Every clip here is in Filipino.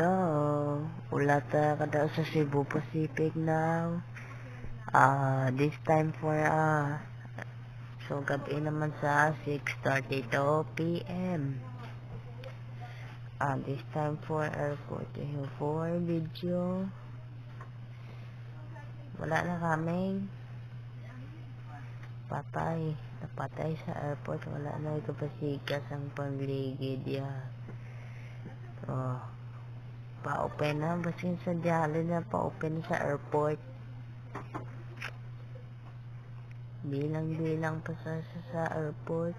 Hello, ulata ka daw sa Cebu Pacific now. This time for so gabi naman sa 6:32 p.m. This time for airport for video. Wala na kami. Napatay sa airport. Wala na ikapasikas ang pangligid pa-open na basin sa diali na pa-open sa airport. Bilang pa sa airport.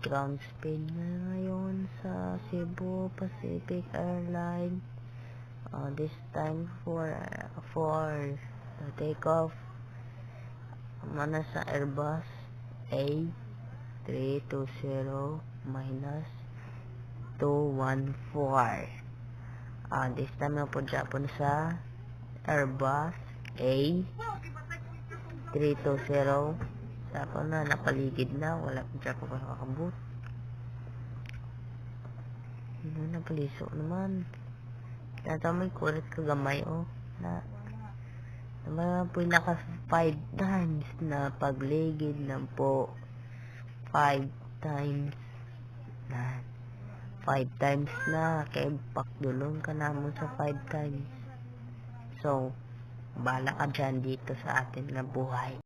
Ground speed na ngayon sa Cebu Pacific Airlines. This time for take off mana sa Airbus A320 -214. This time na po Japon sa Airbus A320. Tapos na napaligid na, wala pa Japon pa kakabot. Napaliso naman. Kaya may kulit kagamay na mga po naka 5 times na pagligid na po 5 times na kaya pakdulong ka namon sa 5 times. So bala ka dyan dito sa atin na buhay.